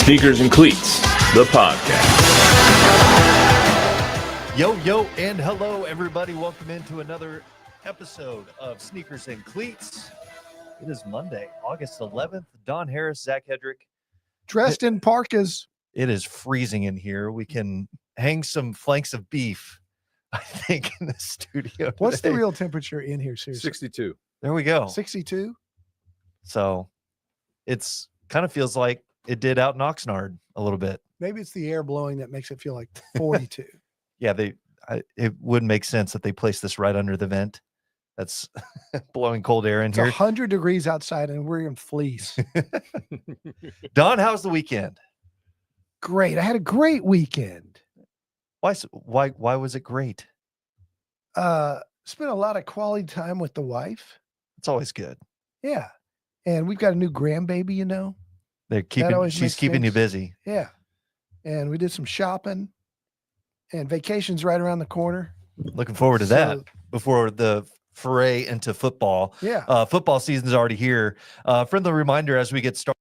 Sneakers and Cleats, the podcast. Yo, and hello, everybody. Welcome into another episode of Sneakers and Cleats. It is Monday, August 11th. Don Harris, Zach Hedrick. Dressed in parkas. It is freezing in here. We can hang some flanks of beef, I think, in the studio. What's the today. real temperature in here, seriously? 62. There we go. 62? So it's kind of feels like it did out in Oxnard a little bit. Maybe it's the air blowing that makes it feel like 42. Yeah, it would make sense that they placed this right under the vent. That's blowing cold air in It's here. 100 degrees outside and we're in fleece. Don, how's the weekend? Great. I had a great weekend. Why was it great? Spent a lot of quality time with the wife. It's always good. Yeah. And we've got a new grandbaby, you know. She's makes keeping you things- busy. Yeah. And we did some shopping and vacation's right around the corner. Looking forward to that So, before the foray into football. yeah. Football season's already here. Friendly reminder as we get started,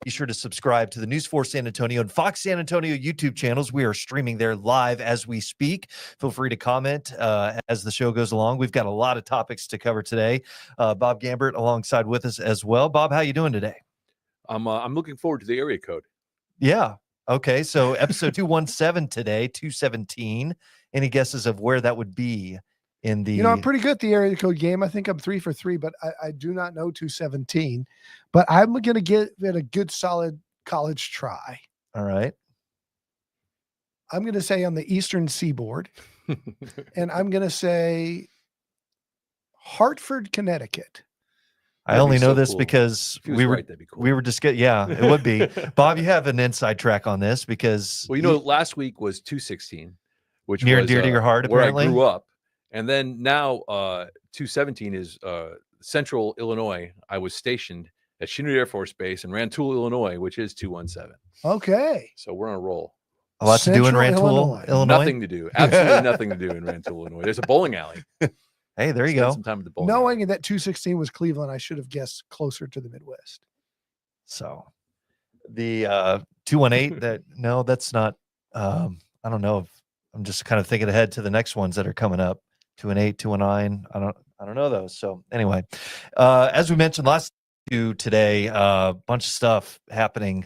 be sure to subscribe to the News 4 San Antonio and Fox San Antonio YouTube channels. We are streaming there live as we speak. Feel free to comment as the show goes along. We've got a lot of topics to cover today. Bob Gambert alongside with us as well. Bob, how you doing today? I'm looking forward to the area code. Yeah. Okay. So episode 217 today, 217. Any guesses of where that would be in the... You know, I'm pretty good at the area code game. I think I'm 3 for 3, but I do not know 217. But I'm going to give it a good, solid college try. All right. I'm going to say on the Eastern Seaboard, and I'm going to say Hartford, Connecticut. I That'd only be know so this cool. because If he was we were right, that'd be cool. we were discussing. Yeah, it would be. Bob, you have an inside track on this because Well, you know, last week was 216, which Near was and dear to your heart, where apparently. I grew up. And then now 217 is Central Illinois. I was stationed at Chinook Air Force Base in Rantoul, Illinois, which is 217. Okay. So we're on a roll. a lot to do in Central Rantoul, Illinois. Nothing to do. Absolutely nothing to do in Rantoul, Illinois. There's a bowling alley. Hey, there you Spent go. Some time at the bowling alley. Knowing that 216 was Cleveland, I should have guessed closer to the Midwest. So the 218. That's not. I don't know if I'm just kind of thinking ahead to the next ones that are coming up. 218, 219. I don't know those. So anyway, as we mentioned last today, a bunch of stuff happening.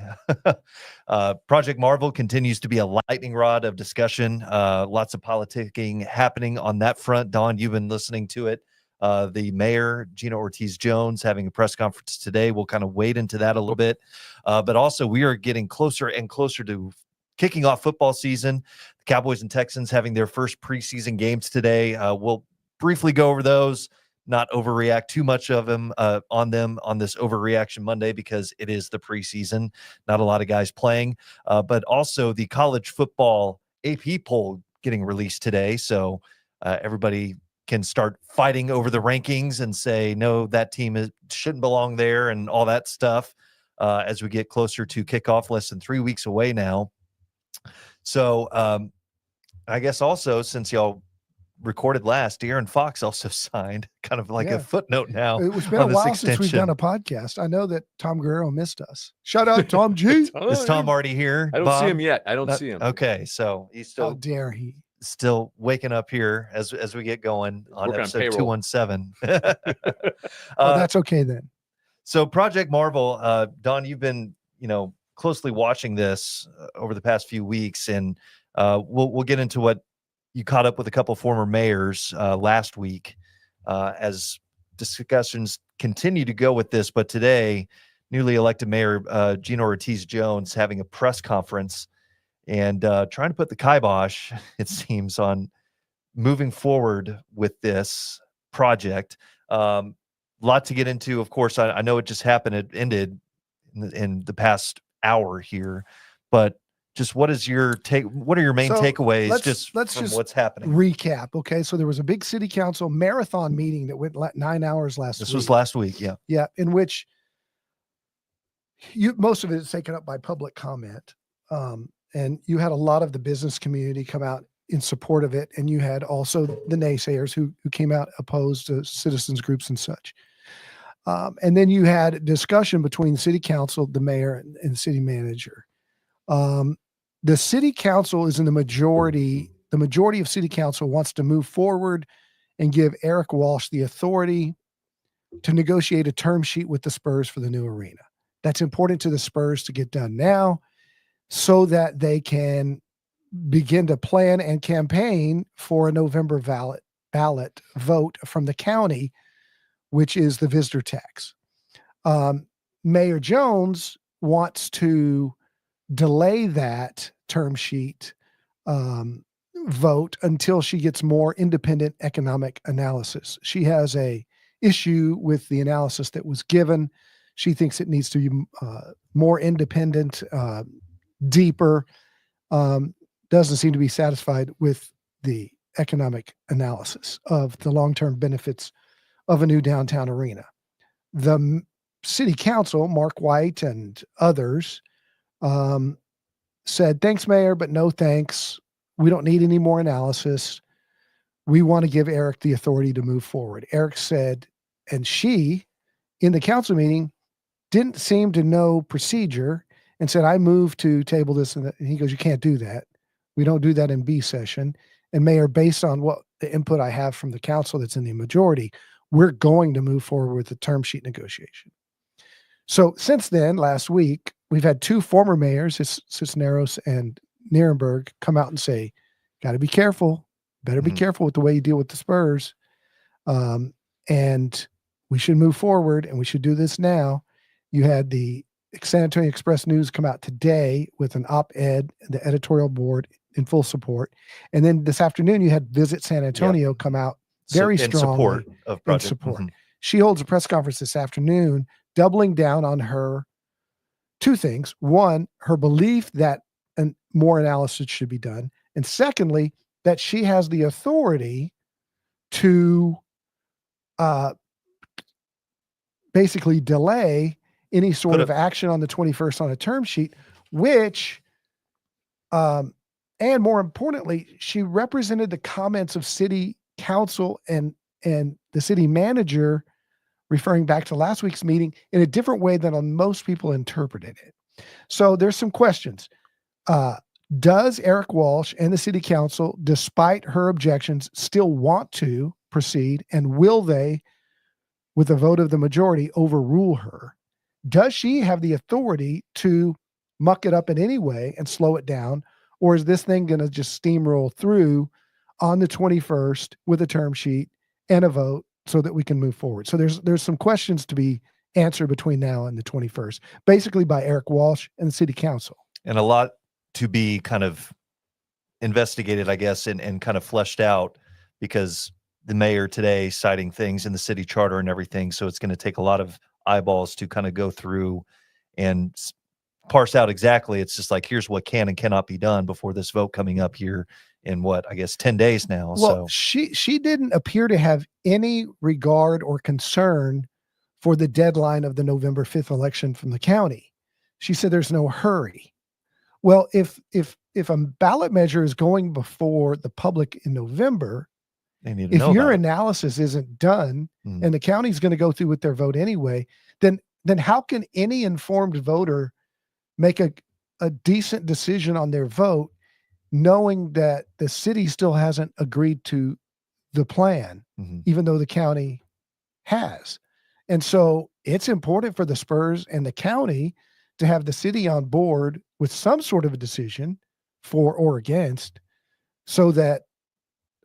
Project Marvel continues to be a lightning rod of discussion. Lots of politicking happening on that front. Don, you've been listening to it. The mayor, Gina Ortiz-Jones, having a press conference today. We'll kind of wade into that a little bit. But also, we are getting closer and closer to kicking off football season. The Cowboys and Texans having their first preseason games today. We'll briefly go over those. Not overreact too much of them on this overreaction Monday because it is the preseason. Not a lot of guys playing, but also the college football AP poll getting released today. So everybody can start fighting over the rankings and say, no, that team shouldn't belong there and all that stuff as we get closer to kickoff, less than 3 weeks away now. So I guess also since y'all recorded last, De'Aaron Fox also signed, kind of like a footnote now. It's been a on this while since we've extension. done a podcast. I know that Tom Guerrero missed us. Shout out Tom G. Is Tom already here? I don't Bob? see him yet. I don't see him. Okay, so he's How still dare he? waking up here as we get going on Working on episode payroll. 217. That's okay then. So Project Marvel, Don, you've been closely watching this over the past few weeks, and we'll get into what you caught up with a couple former mayors last week as discussions continue to go with this. But today, newly elected mayor Gina Ortiz-Jones having a press conference and trying to put the kibosh, it seems, on moving forward with this project. Lot to get into, of course. I know it just happened. It ended in the past hour here, but just what is your take? What are your main takeaways let's from just what's happening? Recap. Okay. So there was a big city council marathon meeting that went 9 hours last week. This was last week. Yeah. Yeah. In which most of it is taken up by public comment. And you had a lot of the business community come out in support of it. And you had also the naysayers who came out opposed to citizens groups and such. And then you had discussion between the city council, the mayor, and the city manager. The city council is in the majority. The majority of city council wants to move forward and give Eric Walsh the authority to negotiate a term sheet with the Spurs for the new arena. That's important to the Spurs to get done now so that they can begin to plan and campaign for a November ballot vote from the county, which is the visitor tax. Mayor Jones wants to delay that term sheet vote until she gets more independent economic analysis. She has a issue with the analysis that was given. She thinks it needs to be more independent, deeper. Doesn't seem to be satisfied with the economic analysis of the long-term benefits of a new downtown arena. The city council, Mark White and others, said, thanks, Mayor, but no thanks. We don't need any more analysis. We want to give Eric the authority to move forward. Eric said, and she, in the council meeting, didn't seem to know procedure and said, I move to table this. And he goes, you can't do that. We don't do that in B session. And Mayor, based on what the input I have from the council that's in the majority, we're going to move forward with the term sheet negotiation. So since then, last week, we've had two former mayors, Cisneros and Nierenberg, come out and say, got to be careful. Better be careful with the way you deal with the Spurs. And we should move forward and we should do this now. You had the San Antonio Express News come out today with an op-ed, the editorial board in full support. And then this afternoon, you had Visit San Antonio come out very strongly in support. She holds a press conference this afternoon, doubling down on her two things. One, her belief that more analysis should be done. And secondly, that she has the authority to basically delay any sort of action on the 21st on a term sheet, which, and more importantly, she represented the comments of city council and the city manager, referring back to last week's meeting, in a different way than most people interpreted it. So there's some questions. Does Eric Walsh and the city council, despite her objections, still want to proceed? And will they, with a vote of the majority, overrule her? Does she have the authority to muck it up in any way and slow it down? Or is this thing going to just steamroll through on the 21st with a term sheet and a vote so that we can move forward? So there's some questions to be answered between now and the 21st, basically by Eric Walsh and the city council. And a lot to be kind of investigated, I guess, and kind of fleshed out, because the mayor today citing things in the city charter and everything. So it's going to take a lot of eyeballs to kind of go through and parse out exactly. It's just like, here's what can and cannot be done before this vote coming up here in 10 days now. Well, So she didn't appear to have any regard or concern for the deadline of the November 5th election from the county. She said there's no hurry. Well, if a ballot measure is going before the public in November, if your analysis isn't done and the county's going to go through with their vote anyway, then how can any informed voter make a decent decision on their vote, knowing that the city still hasn't agreed to the plan, even though the county has? And so it's important for the Spurs and the county to have the city on board with some sort of a decision for or against, so that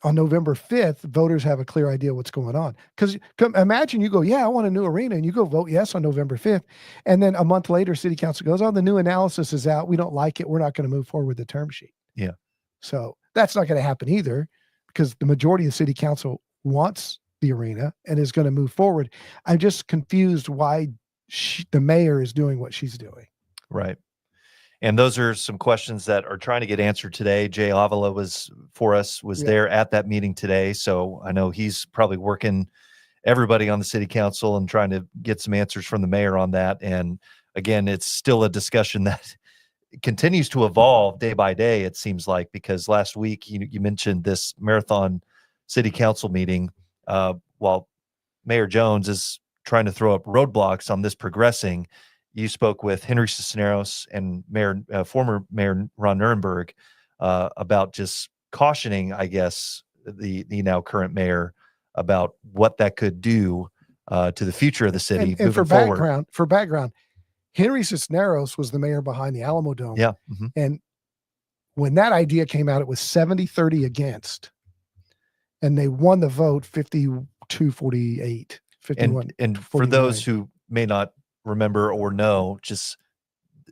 on November 5th, voters have a clear idea what's going on. Because imagine you go, yeah, I want a new arena, and you go vote yes on November 5th. And then a month later, city council goes, oh, the new analysis is out. We don't like it. We're not going to move forward with the term sheet. Yeah. So that's not going to happen either, because the majority of the city council wants the arena and is going to move forward. I'm just confused why the mayor is doing what she's doing. Right. And those are some questions that are trying to get answered today. Jay Avila was there at that meeting today. So I know he's probably working everybody on the city council and trying to get some answers from the mayor on that. And again, it's still a discussion that continues to evolve day by day, it seems like, because last week you mentioned this marathon city council meeting, while Mayor Jones is trying to throw up roadblocks on this progressing. you spoke with Henry Cisneros and former Mayor Ron Nirenberg about just cautioning, I guess, the now current mayor about what that could do to the future of the city And for moving forward. background, Henry Cisneros was the mayor behind the Alamo Dome. Yeah. And when that idea came out, it was 70-30 against. And they won the vote 52-48. 51, and for those who may not remember or know, just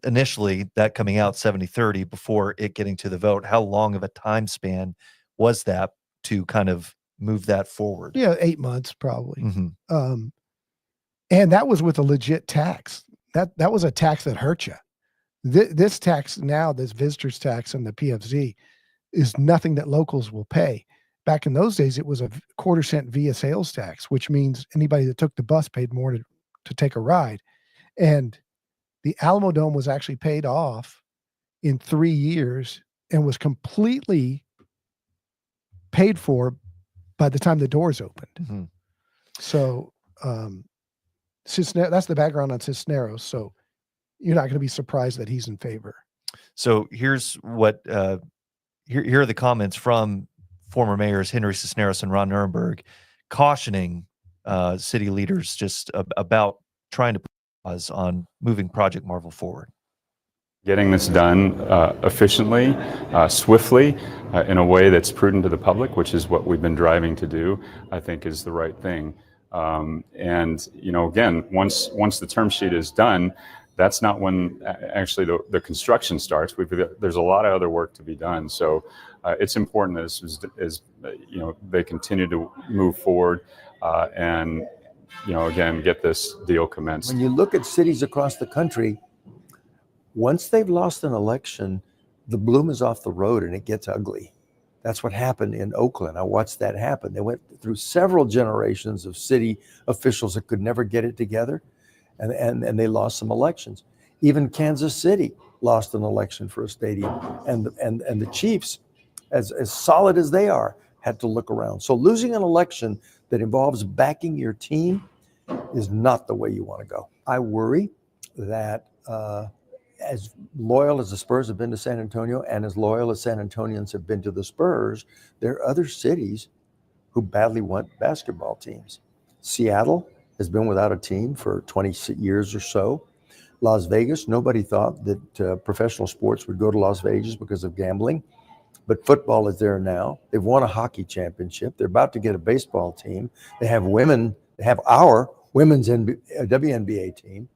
initially that coming out 70-30 before it getting to the vote, how long of a time span was that to kind of move that forward? Yeah, 8 months probably. Mm-hmm. And that was with a legit tax. That was a tax that hurt you. This tax now, this visitors tax and the PFZ, is nothing that locals will pay. Back in those days, it was a quarter-cent via sales tax, which means anybody that took the bus paid more to take a ride. And the Alamo Dome was actually paid off in 3 years and was completely paid for by the time the doors opened. Mm-hmm. So that's the background on Cisneros. So you're not going to be surprised that he's in favor. So here's what here are the comments from former mayors Henry Cisneros and Ron Nirenberg cautioning city leaders just about trying to pause on moving Project Marvel forward. Getting this done efficiently, swiftly, in a way that's prudent to the public, which is what we've been driving to do, I think is the right thing. And, again, once the term sheet is done, that's not when actually the construction starts. There's a lot of other work to be done. So it's important that they continue to move forward and, again, get this deal commenced. When you look at cities across the country, once they've lost an election, the bloom is off the road and it gets ugly. That's what happened in Oakland. I watched that happen. They went through several generations of city officials that could never get it together, and they lost some elections. Even Kansas City lost an election for a stadium, and the Chiefs, as solid as they are, had to look around. So losing an election that involves backing your team is not the way you want to go. I worry that as loyal as the Spurs have been to San Antonio and as loyal as San Antonians have been to the Spurs, there are other cities who badly want basketball teams. Seattle has been without a team for 20 years or so. Las Vegas, nobody thought that professional sports would go to Las Vegas because of gambling, but football is there now. They've won a hockey championship. They're about to get a baseball team. They have women. They have our women's WNBA team.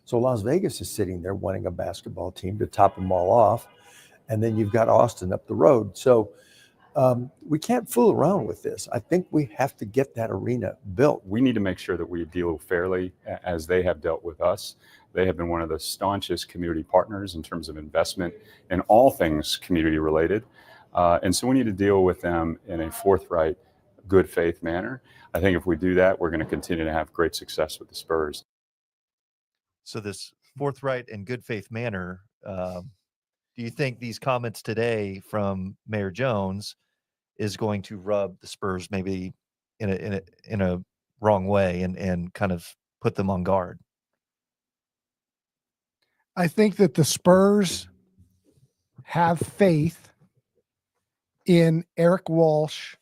So Las Vegas is sitting there wanting a basketball team to top them all off. And then you've got Austin up the road. So we can't fool around with this. I think we have to get that arena built. We need to make sure that we deal fairly as they have dealt with us. They have been one of the staunchest community partners in terms of investment in all things community related. And so we need to deal with them in a forthright, good faith manner. I think if we do that, we're going to continue to have great success with the Spurs. So this forthright and good faith manner, do you think these comments today from Mayor Jones is going to rub the Spurs maybe in a wrong way and kind of put them on guard? I think that the Spurs have faith in Eric Walsh,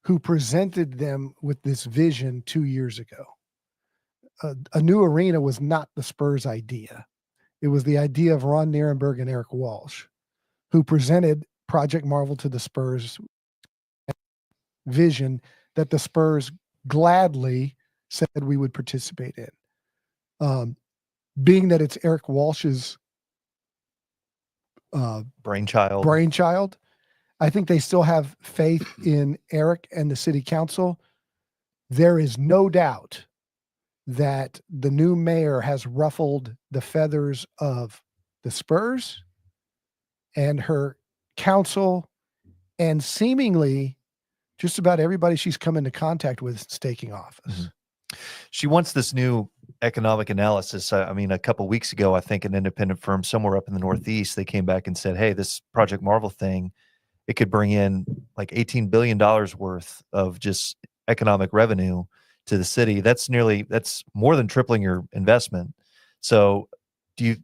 who presented them with this vision 2 years ago. A new arena was not the Spurs idea. It was the idea of Ron Nirenberg and Eric Walsh, who presented Project Marvel to the Spurs vision that the Spurs gladly said we would participate in. Being that it's Eric Walsh's brainchild, I think they still have faith in Eric and the city council. There is no doubt that the new mayor has ruffled the feathers of the Spurs and her council, and seemingly just about everybody she's come into contact with since taking office. Mm-hmm. She wants this new economic analysis. I mean, a couple of weeks ago, I think an independent firm somewhere up in the Northeast, they came back and said, hey, this Project Marvel thing, it could bring in like $18 billion worth of just economic revenue to the city. That's more than tripling your investment. So do you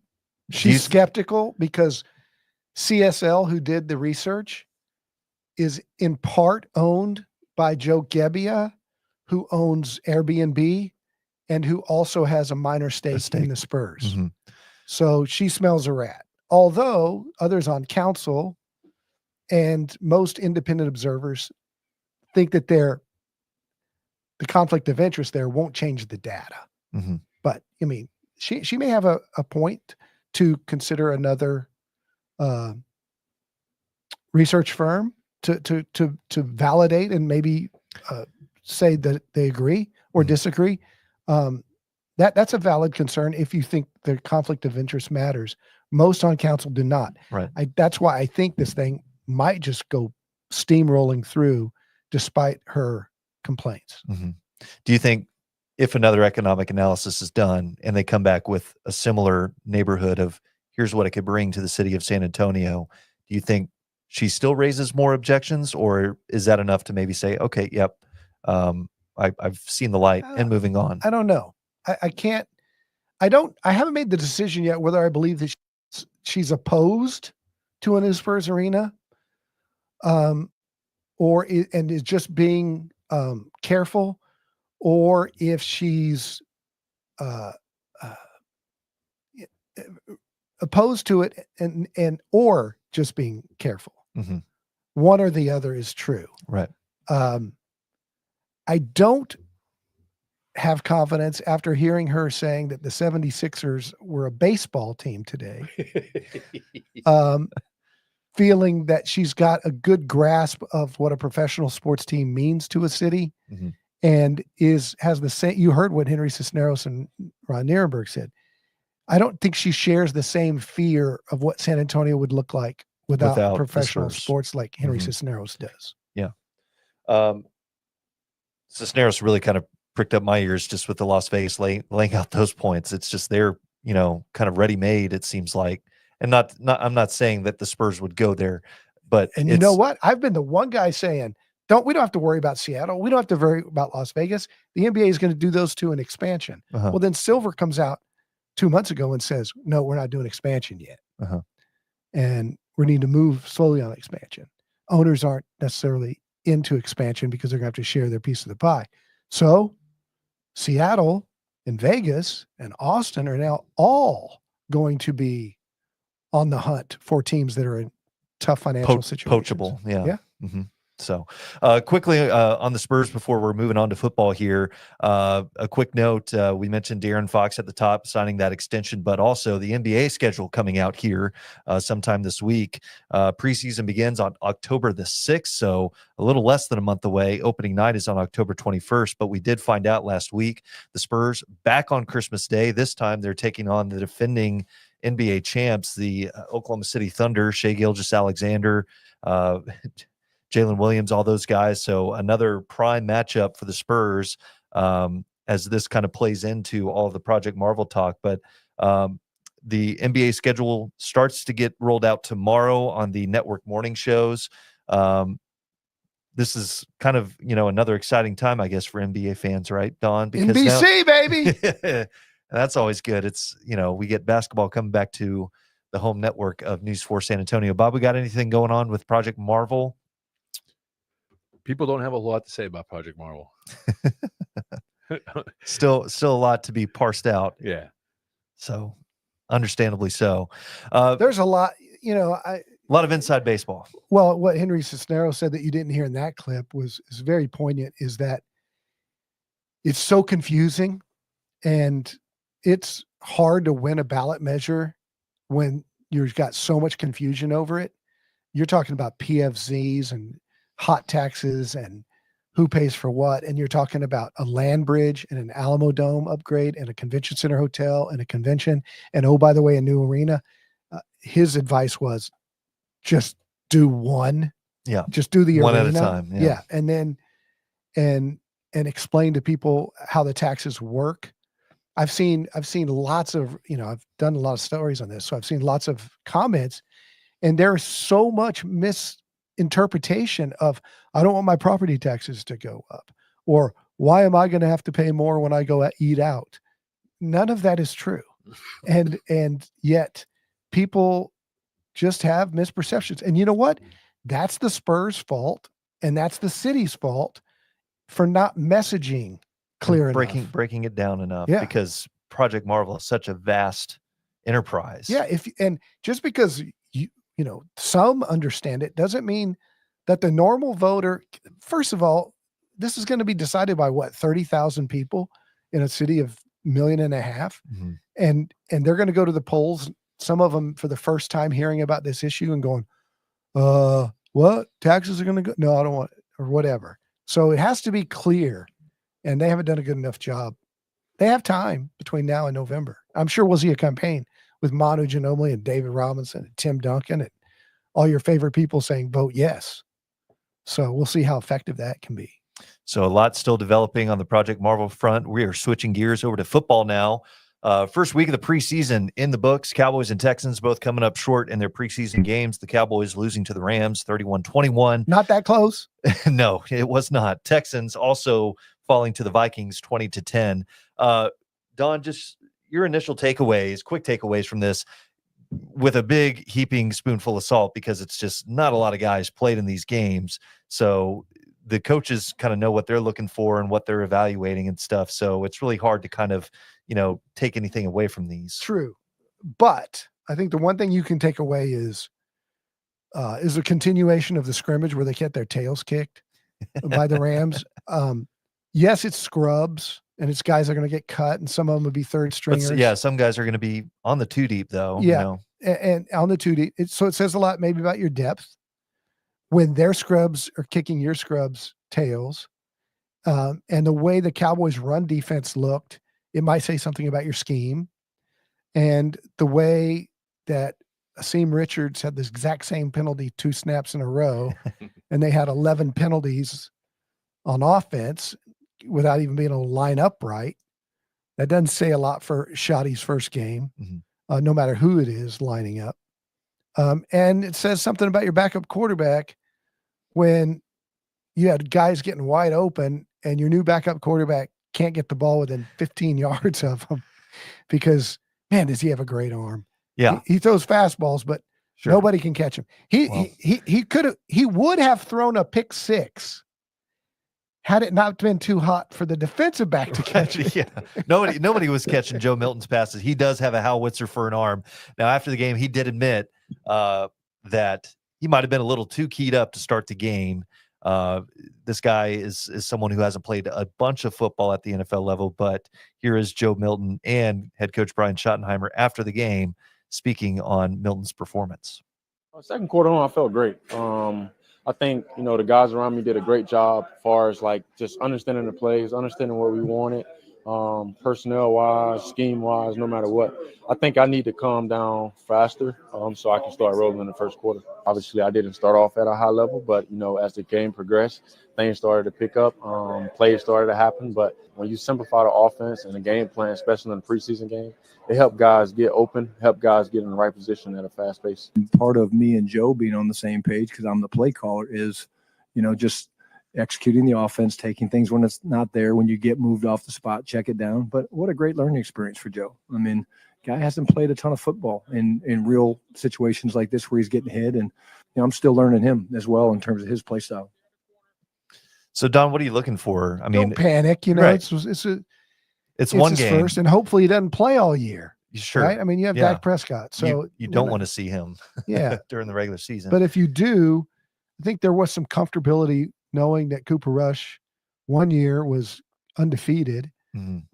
She's skeptical because CSL, who did the research, is in part owned by Joe Gebbia, who owns Airbnb and who also has a minor stake in the Spurs. Mhm. So she smells a rat. Although others on council and most independent observers think that the conflict of interest there won't change the data. Mhm. But I mean, she may have a point to consider another research firm to validate and maybe say that they agree or disagree. That's a valid concern if you think the conflict of interest matters. Most on council do not. Right. That's why I think this thing might just go steamrolling through despite her complaints. Mhm. Do you think if another economic analysis is done and they come back with a similar neighborhood of here's what it could bring to the city of San Antonio, do you think she still raises more objections, or is that enough to maybe say, okay, yep, I've seen the light and moving on? I don't know. I can't. I haven't made the decision yet whether I believe that she's opposed to a new Spurs arena, and is just being careful, or if she's opposed to it and or just being careful. Mhm. One or the other is true. Right. I don't have confidence after hearing her saying that the 76ers were a baseball team today. Feeling that she's got a good grasp of what a professional sports team means to a city, Mhm. and has the same. You heard what Henry Cisneros and Ron Nierenberg said. I don't think she shares the same fear of what San Antonio would look like without the professional Spurs. sports like Henry Mhm. Cisneros does. Yeah. Cisneros really kind of pricked up my ears just with the Las Vegas laying out those points. It's just they're, kind of ready-made, it seems like. And I'm not saying that the Spurs would go there, but And you know what? I've been the one guy saying, we don't have to worry about Seattle. We don't have to worry about Las Vegas. The NBA is going to do those two in expansion. Uh-huh. Well, then Silver comes out 2 months ago and says, no, we're not doing expansion yet. Uh-huh. And we need to move slowly on expansion. Owners aren't necessarily into expansion because they're going to have to share their piece of the pie. So Seattle and Vegas and Austin are now all going to be on the hunt for teams that are in tough financial situations. Poachable. Yeah. Yeah. Mm-hmm. So quickly on the Spurs before we're moving on to football here, a quick note. We mentioned De'Aaron Fox at the top signing that extension, but also the NBA schedule coming out here sometime this week. Preseason begins on October the 6th, so a little less than a month away. Opening night is on October 21st, but we did find out last week the Spurs back on Christmas Day. This time they're taking on the defending NBA champs, the Oklahoma City Thunder, Shai Gilgeous-Alexander, Jalen Williams, all those guys. So another prime matchup for the Spurs as this kind of plays into all of the Project Marvel talk. But the NBA schedule starts to get rolled out tomorrow on the network morning shows. This is kind of, another exciting time, I guess, for NBA fans, right, Don? Because NBC, baby! That's always good. It's, we get basketball coming back to the home network of News 4 San Antonio. Bob, we got anything going on with Project Marvel? People don't have a lot to say about Project Marvel. Still a lot to be parsed out. Yeah. So understandably so. There's a lot, a lot of inside baseball. Well, what Henry Cisneros said that you didn't hear in that clip is very poignant, is that it's so confusing and it's hard to win a ballot measure when you've got so much confusion over it. You're talking about PFZs and hot taxes and who pays for what. And you're talking about a land bridge and an Alamo Dome upgrade and a convention center hotel and a convention. And oh, by the way, a new arena. His advice was just do one. Yeah. Just do the one arena. at a time. Yeah. And then, and explain to people how the taxes work. I've seen lots of, I've done a lot of stories on this. So I've seen lots of comments, and there's so much misinterpretation of, I don't want my property taxes to go up, or why am I going to have to pay more when I go eat out? None of that is true. and yet people just have misperceptions. And you know what? That's the Spurs' fault, and that's the city's fault for not messaging clear enough. Breaking it down enough, Yeah. because Project Marvel is such a vast enterprise. Yeah, and just because you know some understand it doesn't mean that the normal voter. First of all, this is going to be decided by what, 30,000 people in a city of 1.5 million, Mhm. and they're going to go to the polls. Some of them for the first time hearing about this issue and going, what, taxes are going to go? No, I don't want it, or whatever. So it has to be clear, and they haven't done a good enough job. They have time between now and November. I'm sure we'll see a campaign with Manu Ginobili and David Robinson and Tim Duncan and all your favorite people saying vote yes. So we'll see how effective that can be. So a lot still developing on the Project Marvel front. We are switching gears over to football now. First week of the preseason in the books. Cowboys and Texans both coming up short in their preseason games. The Cowboys losing to the Rams 31-21. Not that close. No, it was not. Texans also falling to the Vikings 20-10. Don, just your initial takeaways, quick takeaways from this, with a big heaping spoonful of salt, because it's just not a lot of guys played in these games. So the coaches kind of know what they're looking for and what they're evaluating and stuff. So it's really hard to kind of, take anything away from these. True. But I think the one thing you can take away is a continuation of the scrimmage where they get their tails kicked by the Rams. Yes, it's scrubs and it's guys that are going to get cut, and some of them would be third stringers. But, yeah, some guys are going to be on the 2 deep though. Yeah. And on the 2 deep. So it says a lot maybe about your depth when their scrubs are kicking your scrubs tails. And the way the Cowboys run defense looked, it might say something about your scheme. And the way that Asim Richards had this exact same penalty 2 snaps in a row, and they had 11 penalties on offense without even being able to line up right. That doesn't say a lot for Shoddy's first game, no matter who it is lining up. And it says something about your backup quarterback when you had guys getting wide open and your new backup quarterback can't get the ball within 15 yards of him because, man, does he have a great arm. Yeah. He throws fastballs, but nobody can catch him. He would have thrown a pick 6 had it not been too hot for the defensive back to catch it. Yeah. Nobody was catching Joe Milton's passes. He does have a howitzer for an arm. Now, after the game, he did admit that he might have been a little too keyed up to start the game. This guy is someone who hasn't played a bunch of football at the NFL level, but here is Joe Milton and head coach Brian Schottenheimer after the game speaking on Milton's performance. Second quarter on, I felt great. I think, the guys around me did a great job as far as just understanding the plays, understanding what we wanted, personnel-wise, scheme-wise, no matter what. I think I need to calm down faster so I can start rolling in the first quarter. Obviously, I didn't start off at a high level, but, as the game progressed, things started to pick up, plays started to happen. But when you simplify the offense and the game plan, especially in the preseason game, it helped guys get open, help guys get in the right position at a fast pace. Part of me and Joe being on the same page, because I'm the play caller, is, just executing the offense, taking things when it's not there. When you get moved off the spot, check it down. But what a great learning experience for Joe. I mean, guy hasn't played a ton of football in real situations like this where he's getting hit. And, I'm still learning him as well in terms of his play style. So, Don, what are you looking for? I mean, don't panic. right. It's one his game first, and hopefully he doesn't play all year. Sure. Right? I mean, you have Dak Prescott, so you don't want to see him during the regular season. But if you do, I think there was some comfortability knowing that Cooper Rush 1 year was undefeated. And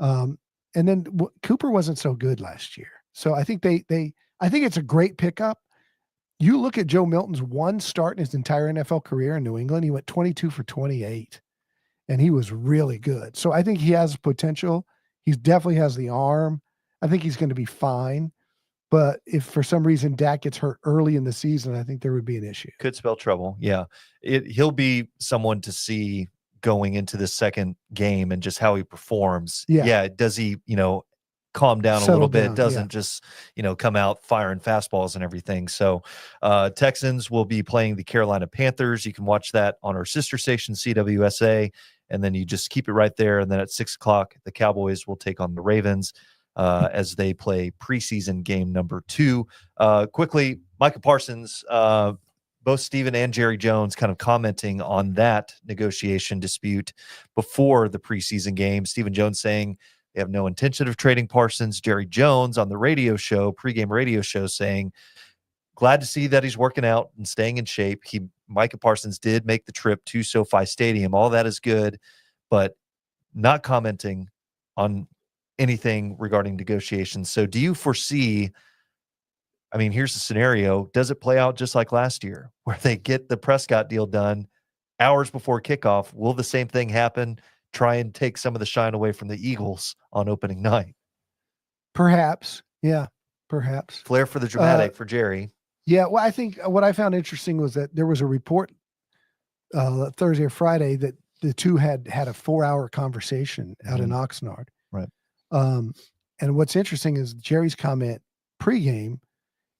then Cooper wasn't so good last year. So I think I think it's a great pickup. You look at Joe Milton's one start in his entire NFL career in New England, he went 22 for 28, and he was really good. So I think he has potential. He definitely has the arm. I think he's going to be fine. But if for some reason Dak gets hurt early in the season, I think there would be an issue. Could spell trouble. Yeah. He'll be someone to see going into the second game and just how he performs. Yeah. Does he, calm down a little bit? Doesn't just, come out firing fastballs and everything. So Texans will be playing the Carolina Panthers. You can watch that on our sister station, CWSA. And then you just keep it right there. And then at 6:00, the Cowboys will take on the Ravens. as they play preseason game number 2. Quickly, Micah Parsons, both Stephen and Jerry Jones kind of commenting on that negotiation dispute before the preseason game. Stephen Jones saying they have no intention of trading Parsons. Jerry Jones on the pregame radio show, saying, glad to see that he's working out and staying in shape. Micah Parsons did make the trip to SoFi Stadium. All that is good, but not commenting on anything regarding negotiations. So do you foresee, I mean, here's the scenario. Does it play out just like last year where they get the Prescott deal done hours before kickoff? Will the same thing happen? Try and take some of the shine away from the Eagles on opening night? Perhaps. Yeah, perhaps. Flair for the dramatic for Jerry. Yeah, well, I think what I found interesting was that there was a report Thursday or Friday that the two had a 4-hour conversation out in Oxnard. Right. And what's interesting is Jerry's comment pregame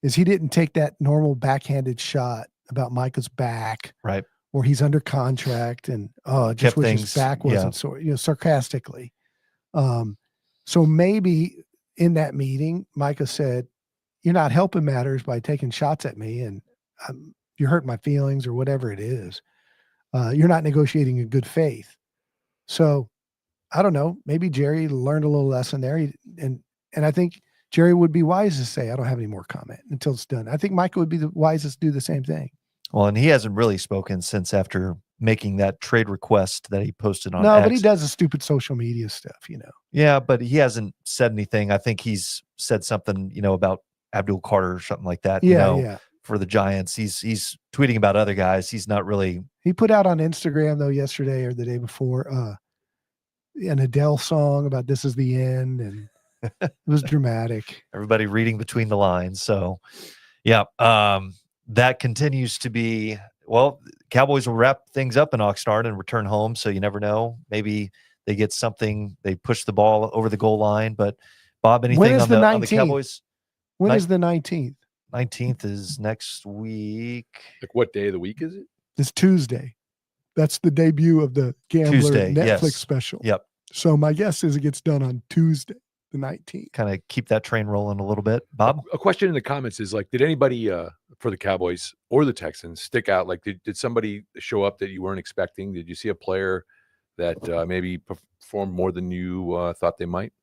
is he didn't take that normal backhanded shot about Micah's back, right, or he's under contract and just wish his back wasn't so, sarcastically. So maybe in that meeting, Micah said, "You're not helping matters by taking shots at me, and you're hurting my feelings or whatever it is. You're not negotiating in good faith." So I don't know. Maybe Jerry learned a little lesson there. And I think Jerry would be wise to say, "I don't have any more comment until it's done." I think Micah would be the wisest to do the same thing. Well, and he hasn't really spoken since after making that trade request that he posted on No, X. but he does the stupid social media stuff, Yeah, but he hasn't said anything. I think he's said something, about Abdul Carter or something like that. Yeah. For the Giants, he's tweeting about other guys. He's not really. He put out on Instagram though yesterday or the day before an Adele song about "This Is the End," and it was dramatic. Everybody reading between the lines. So, yeah, that continues to be. Well, Cowboys will wrap things up in Oxnard and return home. So you never know. Maybe they get something. They push the ball over the goal line. But Bob, anything on the Cowboys? When is the 19th? 19th is next week. Like what day of the week is it? It's Tuesday. That's the debut of the Gambler Tuesday, Netflix yes. special. Yep. So my guess is it gets done on Tuesday, the 19th. Kind of keep that train rolling a little bit. Bob? A question in the comments is like, did anybody for the Cowboys or the Texans stick out? Like, did somebody show up that you weren't expecting? Did you see a player that maybe performed more than you thought they might?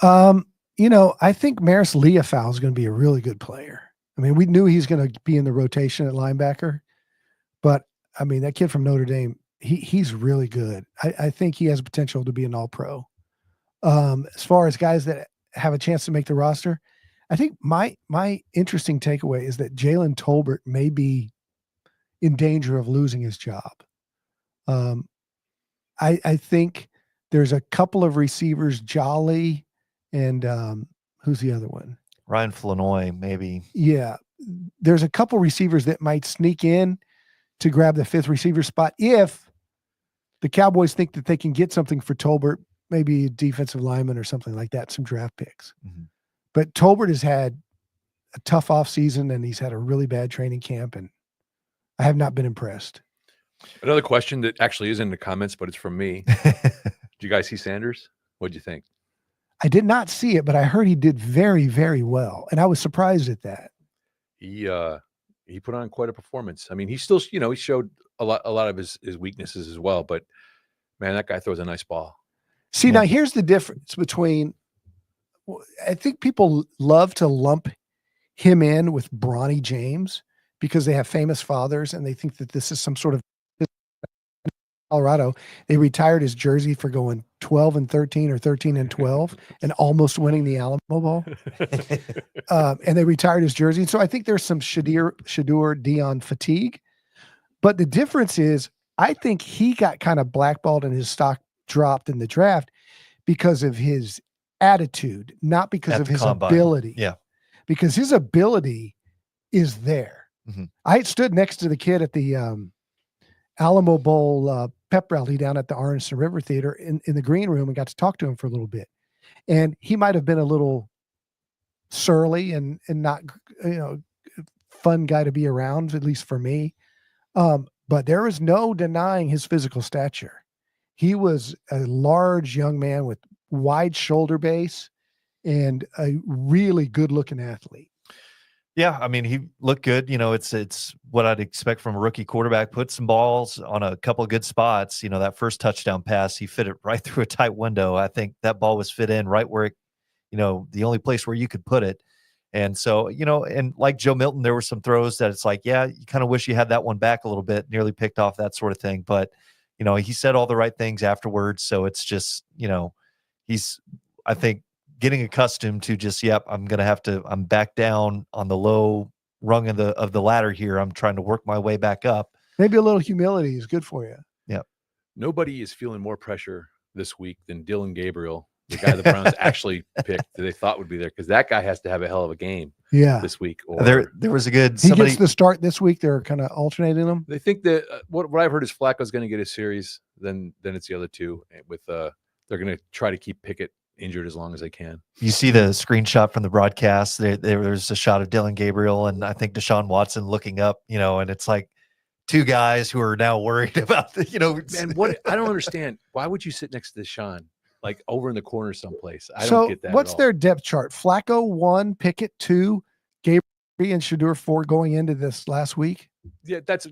I think Maris Leafau is going to be a really good player. I mean, we knew he's going to be in the rotation at linebacker, but I mean, that kid from Notre Dame, he's really good. I think he has potential to be an all-pro. As far as guys that have a chance to make the roster, I think my interesting takeaway is that Jalen Tolbert may be in danger of losing his job. I think there's a couple of receivers, Jolly and who's the other one? Ryan Flanoy, maybe. Yeah. There's a couple receivers that might sneak in to grab the 5th receiver spot if the Cowboys think that they can get something for Tolbert, maybe a defensive lineman or something like that, some draft picks. Mm-hmm. But Tolbert has had a tough offseason and he's had a really bad training camp, and I have not been impressed. Another question that actually is in the comments, but it's from me. Did you guys see Sanders? What'd you think? I did not see it, but I heard he did very, very well, and I was surprised at that. He put on quite a performance. I mean, he still, he showed a lot of his weaknesses as well, but man, that guy throws a nice ball. See, now here's the difference between, I think people love to lump him in with Bronny James because they have famous fathers and they think that this is some sort of Colorado. They retired his jersey for going 12-13 or 13-12 and almost winning the Alamo Bowl. And they retired his jersey. And so I think there's some Shadur Dion fatigue. But the difference is, I think he got kind of blackballed and his stock dropped in the draft because of his attitude, not because of his ability. Yeah. Because his ability is there. Mm-hmm. I stood next to the kid at the Alamo Bowl pep rally down at the Arlington River Theater in the green room and got to talk to him for a little bit. And he might have been a little surly and not, fun guy to be around, at least for me. But there is no denying his physical stature. He was a large young man with wide shoulder base, and a really good looking athlete. Yeah, I mean, he looked good. It's what I'd expect from a rookie quarterback. Put some balls on a couple of good spots. That first touchdown pass, he fit it right through a tight window. I think that ball was fit in right where it, the only place where you could put it. And so, and like Joe Milton, there were some throws that it's like, yeah, you kind of wish you had that one back a little bit, nearly picked off, that sort of thing. But, he said all the right things afterwards. So it's just, he's, I think, getting accustomed to just, I'm back down on the low rung of the ladder here. I'm trying to work my way back up. Maybe a little humility is good for you. Yeah. Nobody is feeling more pressure this week than Dylan Gabriel, the guy the Browns actually picked that they thought would be there, because that guy has to have a hell of a game this week. Or there was a good he gets the start this week. They're kind of alternating them. They think that what I've heard is Flacco's going to get a series, then it's the other two. With they're going to try to keep Pickett injured as long as they can. You see the screenshot from the broadcast. There's a shot of Dylan Gabriel and I think Deshaun Watson looking up, and it's like two guys who are now worried about Man, what I don't understand. Why would you sit next to Deshaun, like over in the corner someplace? I don't get that. What's their depth chart? Flacco 1, Pickett 2, Gabriel 3, and Shedeur 4 going into this last week. Yeah, that's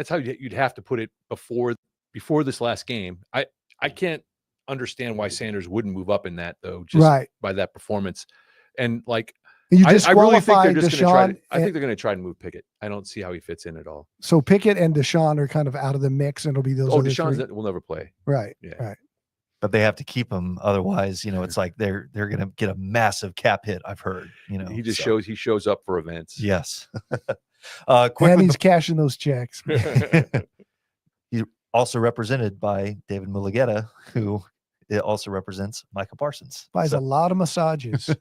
how you'd have to put it before this last game. I can't understand why Sanders wouldn't move up in that, though, just by that performance. And like, you I really think they're just going to try. I think and they're going to try to move Pickett. I don't see how he fits in at all. so Pickett and Deshaun are kind of out of the mix, and it'll be those. Oh, other Deshaun three. will never play. Right. Yeah. Right. But they have to keep him, otherwise, it's like they're going to get a massive cap hit. I've heard. He just shows up for events. Yes. And he's cashing those checks. He's also represented by David Mulugeta, who it also represents Micah Parsons. Buys a lot of massages.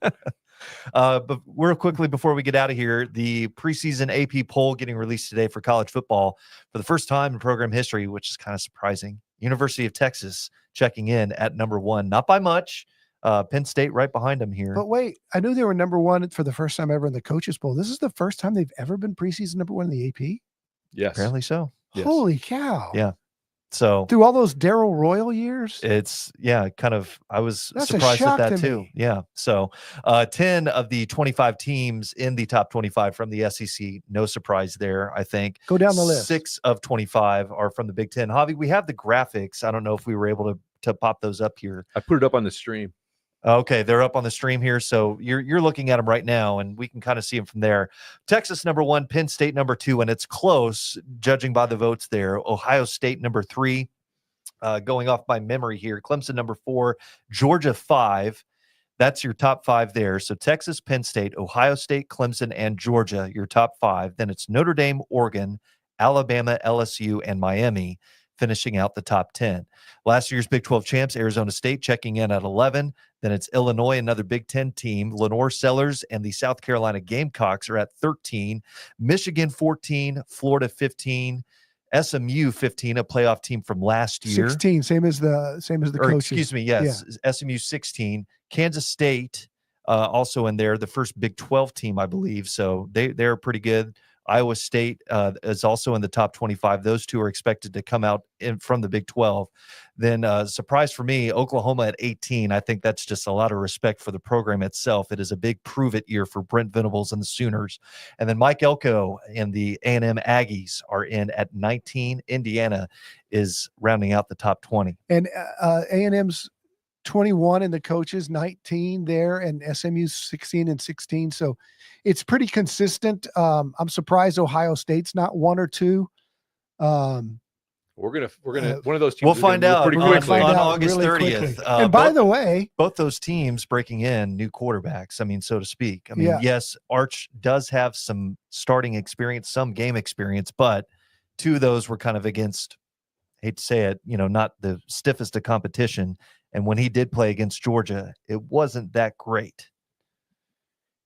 But real quickly before we get out of here, the preseason AP poll getting released today for college football for the first time in program history, which is kind of surprising. University of Texas checking in at number 1, not by much. Penn State right behind them here. But wait, I knew they were number 1 for the first time ever in the coaches poll. This is the first time they've ever been preseason number 1 in the AP. Yes, apparently so. Yes. Holy cow! Yeah. So through all those Darryl Royal years, it's I was That's surprised at that too. me. Yeah. So 10 of the 25 teams in the top 25 from the SEC, no surprise there. I think go down the list. 6 of 25 are from the Big Ten. Javi, we have the graphics. I don't know if we were able to pop those up here. I put it up on the stream. Okay, they're up on the stream here, so you're looking at them right now, and we can kind of see them from there. Texas number 1, Penn State number 2, and it's close, judging by the votes there. Ohio State number 3, going off by memory here. Clemson number 4, Georgia 5. That's your top 5 there. So Texas, Penn State, Ohio State, Clemson, and Georgia, your top 5. Then it's Notre Dame, Oregon, Alabama, LSU, and Miami, finishing out the top 10. Last year's Big 12 champs, Arizona State, checking in at 11. Then it's Illinois, another Big 10 team. Lenore Sellers and the South Carolina Gamecocks are at 13. Michigan 14, Florida 15, SMU 15, a playoff team from last year. 16, same as the coaches. Excuse me, yes, SMU 16. Kansas State also in there, the first Big 12 team, I believe. So they're pretty good. Iowa State is also in the top 25. Those two are expected to come out from the Big 12. Then surprise for me, Oklahoma at 18. I think that's just a lot of respect for the program itself. It is a big prove-it year for Brent Venables and the Sooners. And then Mike Elko and the A&M Aggies are in at 19. Indiana is rounding out the top 20. And A&M's 21 in the coaches, 19 there, and SMU's 16 and 16. So it's pretty consistent. I'm surprised Ohio State's not 1 or 2. We're gonna one of those teams. We'll find out pretty on quickly. August really 30th. And by the way, both those teams breaking in new quarterbacks. I mean, so to speak. I mean, Yeah. yes, Arch does have some starting experience, some game experience, but 2 of those were kind of against, I hate to say it, not the stiffest of competition. And when he did play against Georgia, it wasn't that great.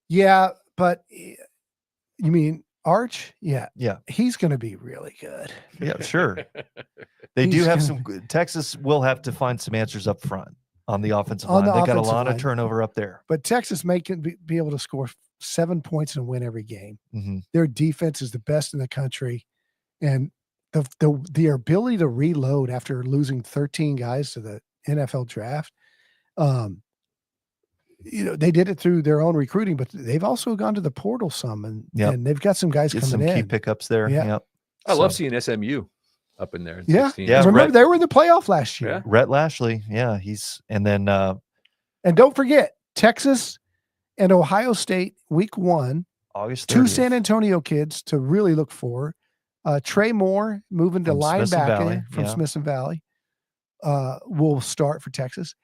yeah, but you mean Arch? Yeah. Yeah. He's going to be really good. Yeah, sure. They do He's have gonna- some good. Texas will have to find some answers up front on the offensive On line. the They got a offensive lot line. of turnover up there. But Texas may be able to score 7 points and win every game. Mm-hmm. Their defense is the best in the country. And the ability to reload after losing 13 guys to the NFL draft, They did it through their own recruiting, but they've also gone to the portal some, and they've got some guys Get coming some in. key pickups there. Yeah. Yep. I love seeing SMU up in there. In Yeah. 16. Yeah. Remember, Rhett- they were in the playoff last year. Yeah. Rhett Lashley. Yeah. And then And don't forget, Texas and Ohio State week 1, August 30th. 2 San Antonio kids to really look for. Trey Moore moving to From Smithson Valley, linebacker from yeah. Smithson Valley will start for Texas.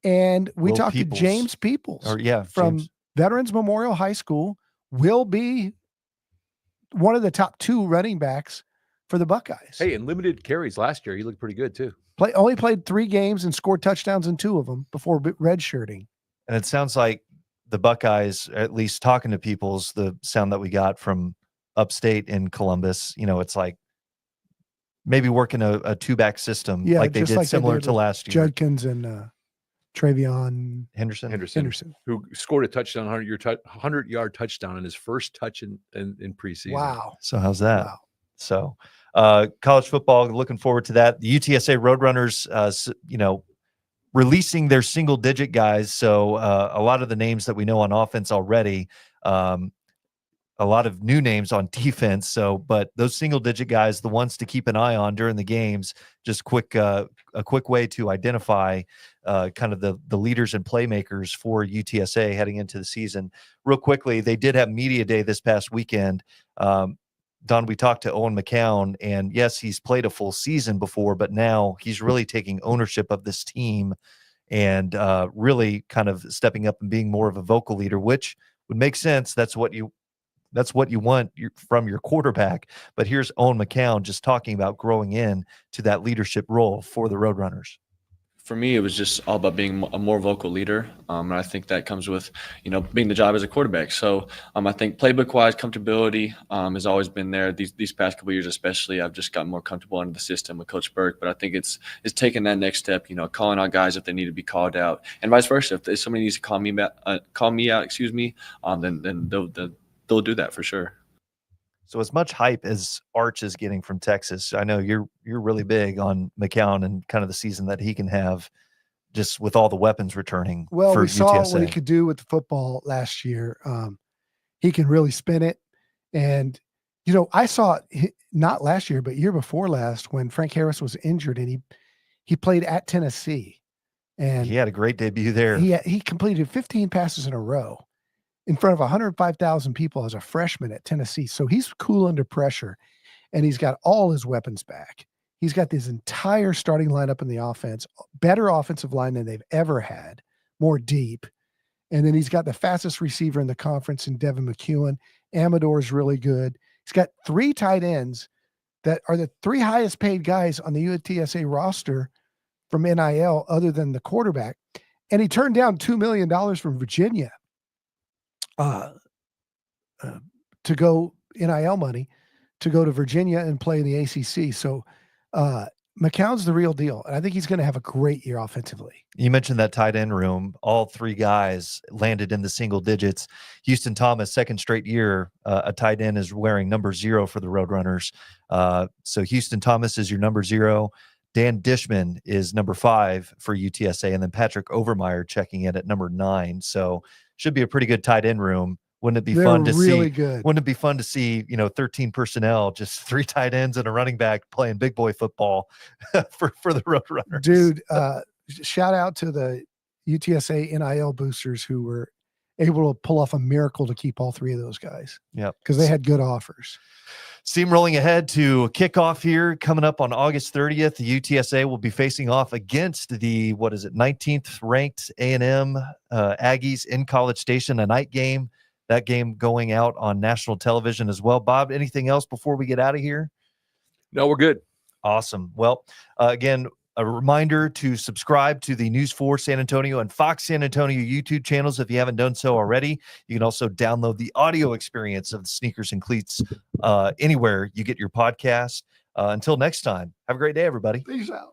And we Will talked Peoples. to James Peoples from James. Veterans Memorial High School, will be one of the top 2 running backs for the Buckeyes. Hey, and limited carries last year. He looked pretty good too. Only played 3 games and scored touchdowns in 2 of them before redshirting. And it sounds like the Buckeyes, at least talking to Peoples, the sound that we got from upstate in Columbus, it's like maybe working a 2-back system like they did similar to last year. Judkins and Travion Henderson, who scored a touchdown, 100-yard touchdown in his first touch in preseason. Wow. So how's that? Wow. So college football, looking forward to that. The UTSA Roadrunners, releasing their single-digit guys. So a lot of the names that we know on offense already, a lot of new names on defense. So, but those single-digit guys, the ones to keep an eye on during the games, just a quick way to identify kind of the leaders and playmakers for UTSA heading into the season. Real quickly, they did have media day this past weekend. Don, we talked to Owen McCown, and yes, he's played a full season before, but now he's really taking ownership of this team and really kind of stepping up and being more of a vocal leader, which would make sense. That's what you want from your quarterback. But here's Owen McCown just talking about growing in to that leadership role for the Roadrunners. For me, it was just all about being a more vocal leader. And I think that comes with, being the job as a quarterback. So I think playbook-wise, comfortability has always been there. These past couple of years especially, I've just gotten more comfortable under the system with Coach Burke. But I think it's taking that next step, calling out guys if they need to be called out. And vice versa. If somebody needs to call me out, then they'll do that for sure. So as much hype as Arch is getting from Texas, I know you're really big on McCown and kind of the season that he can have just with all the weapons returning. Well, for we saw UTSA. what he could do with the football last year. He can really spin it. And, I saw it not last year, but year before last when Frank Harris was injured and he played at Tennessee. And he had a great debut there. He completed 15 passes in a row in front of 105,000 people as a freshman at Tennessee. So he's cool under pressure, and he's got all his weapons back. He's got this entire starting lineup in the offense, better offensive line than they've ever had, more deep. And then he's got the fastest receiver in the conference in Devin McEwen. Amador's really good. He's got 3 tight ends that are the 3 highest paid guys on the UTSA roster from NIL other than the quarterback. And he turned down $2 million from Virginia to go NIL money to go to Virginia and play in the ACC. So McCown's the real deal. And I think he's going to have a great year offensively. You mentioned that tight end room. All 3 guys landed in the single digits. Houston Thomas, second straight year, a tight end is wearing number 0 for the Roadrunners. So Houston Thomas is your number 0. Dan Dishman is number 5 for UTSA. And then Patrick Overmeyer checking in at number 9. So should be a pretty good tight end room. Wouldn't it be fun to see? Good. Wouldn't it be fun to see, 13 personnel, just 3 tight ends and a running back playing big boy football for the Roadrunners? Dude, shout out to the UTSA NIL boosters who were able to pull off a miracle to keep all 3 of those guys. Yep. Because they had good offers. Steam rolling ahead to kickoff here coming up on August 30th. The UTSA will be facing off against the 19th ranked A&M Aggies in College Station, a night game. That game going out on national television as well. Bob, anything else before we get out of here? No, we're good. Awesome. Well, again, a reminder to subscribe to the News 4 San Antonio and Fox San Antonio YouTube channels if you haven't done so already. You can also download the audio experience of the Sneakers and Cleats anywhere you get your podcast. Until next time, have a great day, everybody. Peace out.